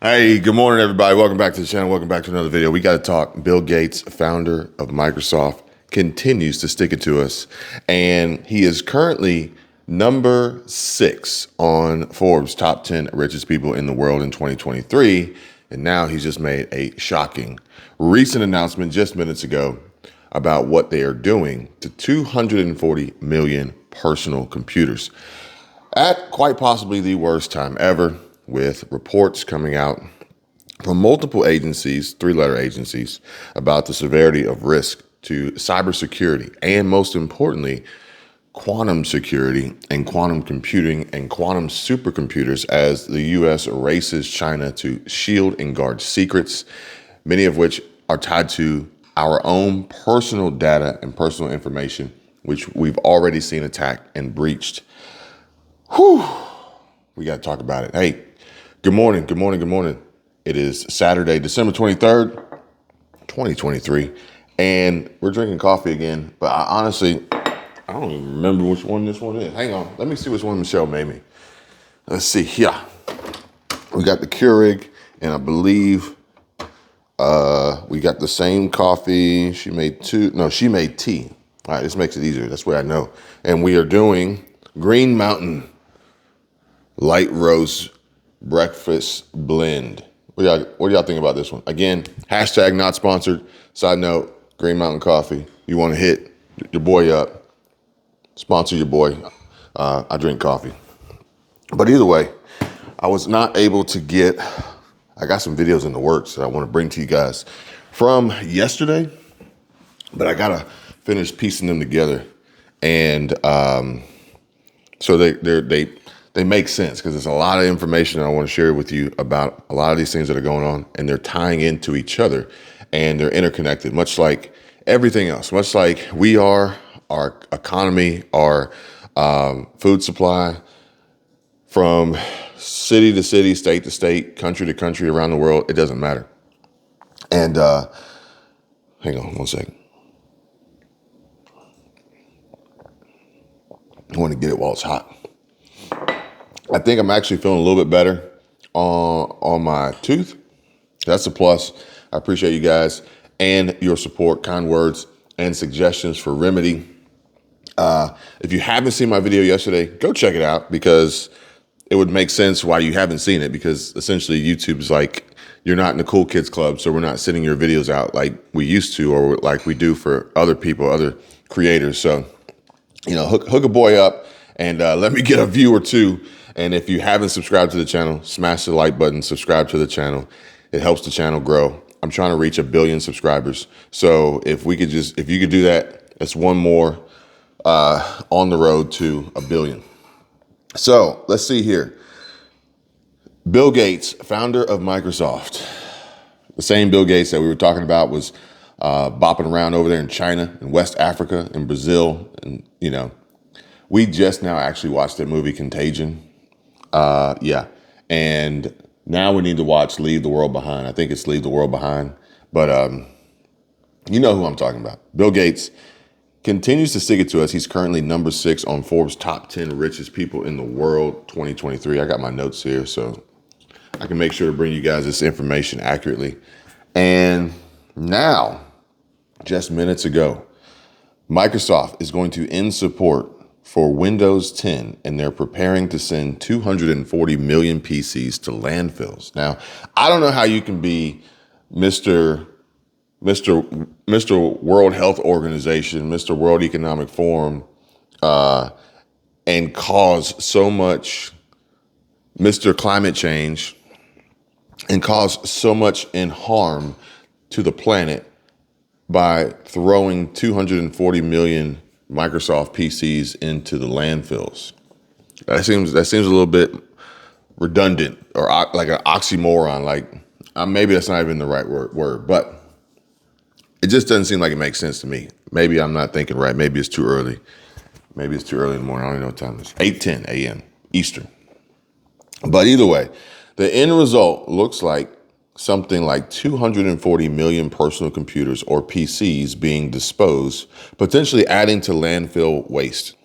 Hey, good morning, everybody. Welcome back to the channel. Welcome back to another video. We got to talk. Bill Gates, founder of Microsoft, continues to stick it to us. And he is currently number 6 on Forbes' top 10 richest people in the world in 2023. And now he's just made a shocking recent announcement just minutes ago about what they are doing to 240 million personal computers at quite possibly the worst time ever, with reports coming out from multiple agencies, 3-letter agencies, about the severity of risk to cybersecurity and, most importantly, quantum security and quantum computing and quantum supercomputers as the U.S. races China to shield and guard secrets, many of which are tied to our own personal data and personal information, which we've already seen attacked and breached. Whew. We got to talk about it. Hey, good morning, good morning, good morning. It is Saturday, December 23rd, 2023, and we're drinking coffee again, but I don't even remember which one this one is. Hang on, let me see which one Michelle made me. Let's see, yeah. We got the Keurig, and I believe we got the same coffee. She made tea. All right, this makes it easier. That's what I know. And we are doing Green Mountain Light Roast Breakfast Blend. What do y'all think about this one? Again, hashtag not sponsored. Side note, Green Mountain Coffee. You want to hit your boy up, sponsor your boy. I drink coffee. But either way, I was not able to I got some videos in the works that I want to bring to you guys from yesterday, but I got to finish piecing them together. And so they make sense because there's a lot of information I want to share with you about a lot of these things that are going on, and they're tying into each other and they're interconnected, much like everything else, much like we are, our economy, our food supply, from city to city, state to state, country to country around the world. It doesn't matter. And hang on one second. I want to get it while it's hot. I think I'm actually feeling a little bit better on my tooth. That's a plus. I appreciate you guys and your support, kind words, and suggestions for remedy. If you haven't seen my video yesterday, go check it out, because it would make sense why you haven't seen it, because essentially YouTube's like, you're not in the cool kids club, so we're not sending your videos out like we used to, or like we do for other people, other creators. So, hook a boy up and let me get a view or two. And if you haven't subscribed to the channel, smash the like button, subscribe to the channel. It helps the channel grow. I'm trying to reach 1 billion subscribers. So if you could do that, that's one more on the road to 1 billion. So let's see here. Bill Gates, founder of Microsoft, the same Bill Gates that we were talking about was bopping around over there in China, in West Africa, in Brazil. And, we just now actually watched that movie Contagion. And now we need to watch Leave the World Behind. I think it's Leave the World Behind. But you know who I'm talking about. Bill Gates continues to stick it to us. He's currently number 6 on Forbes' top 10 richest people in the world 2023. I got my notes here, so I can make sure to bring you guys this information accurately. And now, just minutes ago, Microsoft is going to end support for Windows 10, and they're preparing to send 240 million PCs to landfills. Now, I don't know how you can be Mr. World Health Organization, Mr. World Economic Forum, and cause so much Mr. Climate Change and cause so much in harm to the planet by throwing 240 million Microsoft PCs into the landfills. That seems a little bit redundant, or like an oxymoron. Like maybe that's not even the right word, but it just doesn't seem like it makes sense to me. Maybe I'm not thinking right. Maybe it's too early. Maybe it's too early in the morning. I don't even know what time it is. 8:10 a.m. Eastern. But either way, the end result looks like something like 240 million personal computers, or PCs, being disposed, potentially adding to landfill waste.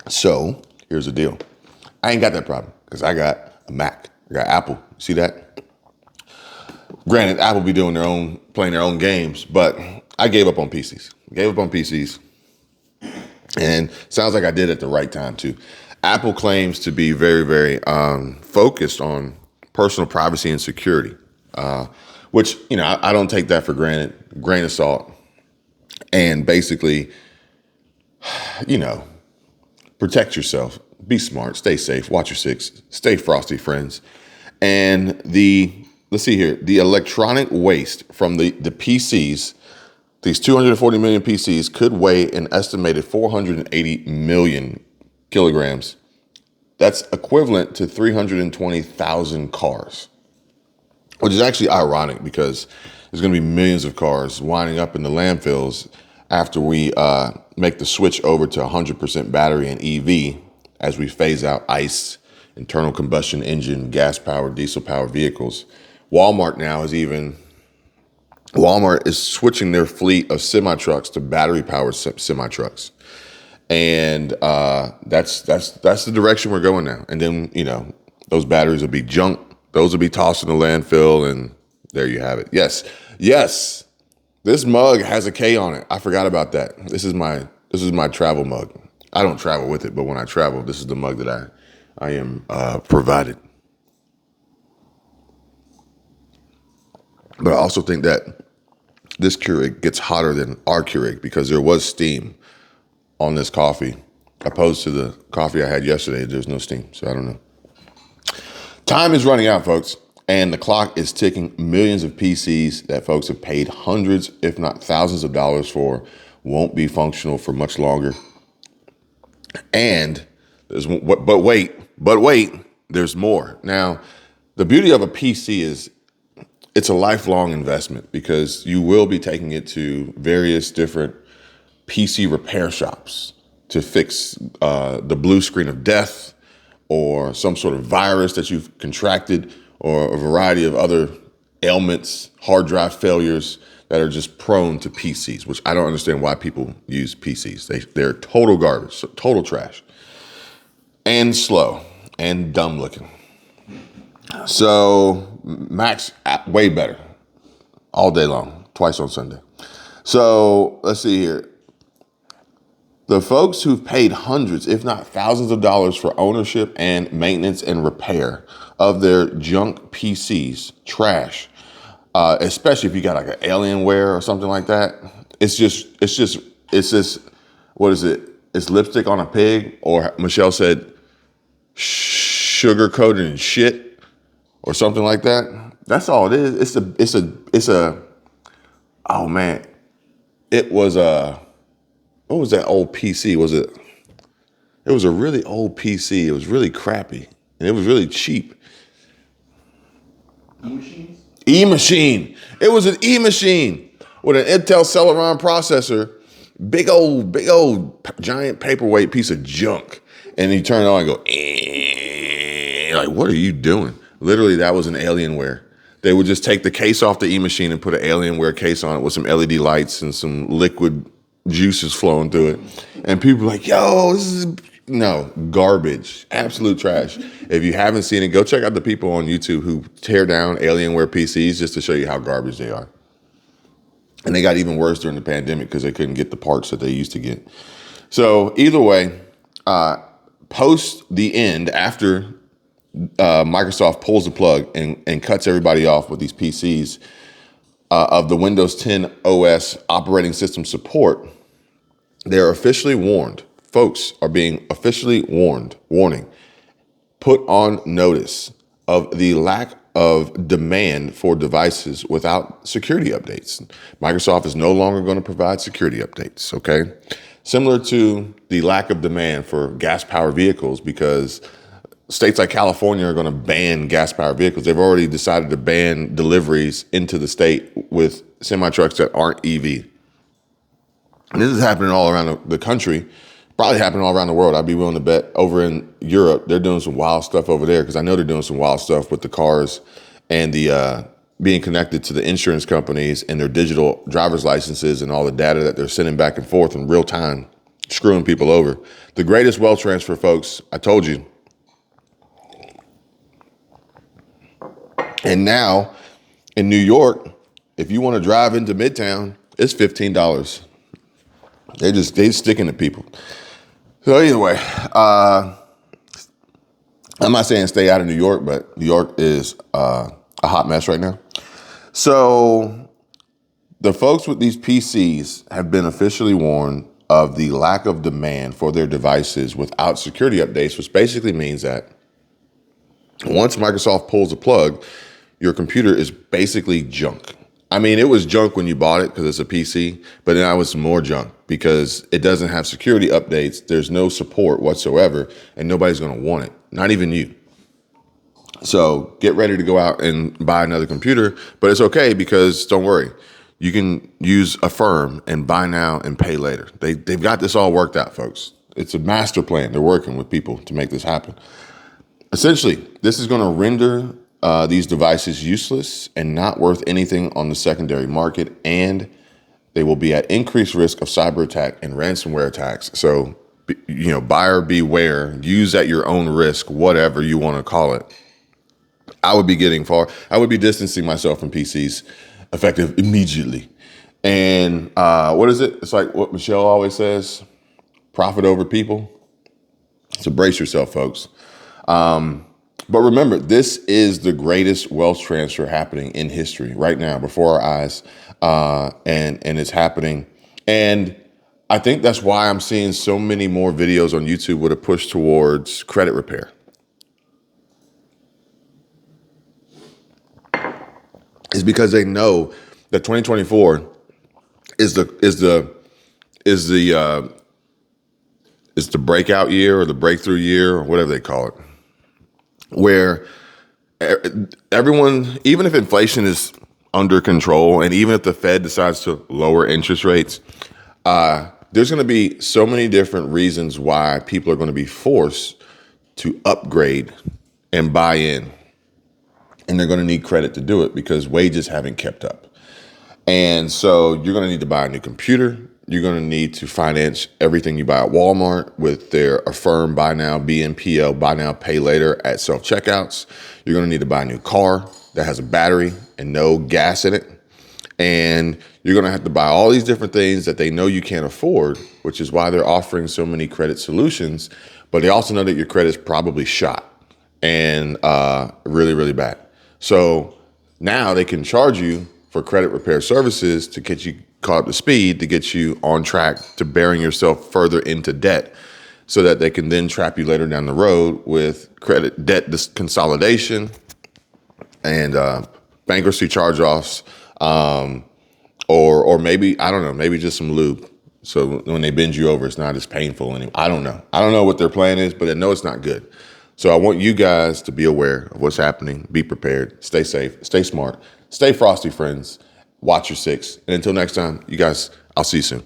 So here's the deal. I ain't got that problem because I got a Mac. I got Apple. See that? Granted, Apple be playing their own games, but I gave up on PCs. And sounds like I did at the right time too. Apple claims to be very, very focused on personal privacy and security, which, I don't take that for granted, grain of salt. And basically, protect yourself, be smart, stay safe, watch your six, stay frosty, friends. And let's see here, the electronic waste from the PCs, these 240 million PCs could weigh an estimated 480 million kilograms. That's equivalent to 320,000 cars, which is actually ironic because there's going to be millions of cars winding up in the landfills after we make the switch over to 100% battery and EV as we phase out ICE, internal combustion engine, gas-powered, diesel-powered vehicles. Walmart is switching their fleet of semi-trucks to battery-powered semi-trucks. And that's the direction we're going now. And then, those batteries will be junk. Those will be tossed in the landfill, and there you have it. Yes. This mug has a K on it. I forgot about that. This is my travel mug. I don't travel with it, but when I travel, this is the mug that I am provided. But I also think that this Keurig gets hotter than our Keurig because there was steam on this coffee, opposed to the coffee I had yesterday. There's no steam, so I don't know. Time is running out, folks, and the clock is ticking. Millions of PCs that folks have paid hundreds, if not thousands of dollars for won't be functional for much longer. And but wait, there's more. Now, the beauty of a PC is it's a lifelong investment because you will be taking it to various different PC repair shops to fix the blue screen of death or some sort of virus that you've contracted or a variety of other ailments, hard drive failures that are just prone to PCs, which I don't understand why people use PCs. They're total garbage, total trash, and slow and dumb looking. So Macs, way better all day long, twice on Sunday. So let's see here. The folks who've paid hundreds, if not thousands of dollars for ownership and maintenance and repair of their junk PCs, trash, especially if you got like an Alienware or something like that. It's just, what is it? It's lipstick on a pig, or Michelle said, sugar coated in shit or something like that. That's all it is. Oh man, it was what was that old PC? It was a really old PC. It was really crappy and it was really cheap. E-machine. It was an E-machine with an Intel Celeron processor, big old giant paperweight piece of junk. And you turn it on and go, like, what are you doing? Literally, that was an Alienware. They would just take the case off the E-machine and put an Alienware case on it with some LED lights and some liquid juices flowing through it. And people are like, yo, this is, no, garbage, absolute trash. If you haven't seen it, go check out the people on YouTube who tear down Alienware PCs just to show you how garbage they are. And they got even worse during the pandemic because they couldn't get the parts that they used to get. So either way, post the end, after Microsoft pulls the plug and cuts everybody off with these PCs of the Windows 10 OS operating system support, they're officially warned. Folks are being officially warning, put on notice of the lack of demand for devices without security updates. Microsoft is no longer going to provide security updates, okay? Similar to the lack of demand for gas-powered vehicles, because states like California are going to ban gas-powered vehicles. They've already decided to ban deliveries into the state with semi-trucks that aren't EV. And this is happening all around the country, probably happening all around the world. I'd be willing to bet over in Europe, they're doing some wild stuff over there, because I know they're doing some wild stuff with the cars and the being connected to the insurance companies and their digital driver's licenses and all the data that they're sending back and forth in real time, screwing people over. The greatest wealth transfer, folks, I told you, And now in New York, if you want to drive into Midtown, it's $15. They sticking to people. So either way, I'm not saying stay out of New York, but New York is a hot mess right now. So the folks with these PCs have been officially warned of the lack of demand for their devices without security updates, which basically means that once Microsoft pulls the plug, your computer is basically junk. I mean, it was junk when you bought it because it's a PC, but now it's more junk because it doesn't have security updates. There's no support whatsoever, and nobody's going to want it, not even you. So get ready to go out and buy another computer, but it's okay because don't worry. You can use Affirm and buy now and pay later. They've got this all worked out, folks. It's a master plan. They're working with people to make this happen. Essentially, this is going to render these devices useless and not worth anything on the secondary market, and they will be at increased risk of cyber attack and ransomware attacks. So, buyer beware. Use at your own risk, whatever you want to call it. I would be distancing myself from PCs effective immediately. And what is it? It's like what Michelle always says, profit over people. So brace yourself, folks. But remember, this is the greatest wealth transfer happening in history right now before our eyes. And it's happening. And I think that's why I'm seeing so many more videos on YouTube with a push towards credit repair. Is because they know that 2024 is the breakout year or the breakthrough year or whatever they call it, where everyone, even if inflation is under control and even if the Fed decides to lower interest rates, there's going to be so many different reasons why people are going to be forced to upgrade and buy in. And they're going to need credit to do it because wages haven't kept up. And so you're going to need to buy a new computer. You're going to need to finance everything you buy at Walmart with their Affirm Buy Now, BNPL, Buy Now, Pay Later at self-checkouts. You're going to need to buy a new car that has a battery and no gas in it. And you're going to have to buy all these different things that they know you can't afford, which is why they're offering so many credit solutions. But they also know that your credit's probably shot and really, really bad. So now they can charge you for credit repair services to get you caught up to speed, to get you on track to bearing yourself further into debt so that they can then trap you later down the road with credit debt consolidation and bankruptcy charge-offs, or maybe, I don't know, maybe just some lube. So when they bend you over, it's not as painful anymore. I don't know. I don't know what their plan is, but I know it's not good. So I want you guys to be aware of what's happening. Be prepared. Stay safe. Stay smart. Stay frosty, friends. Watch your six. And until next time, you guys, I'll see you soon.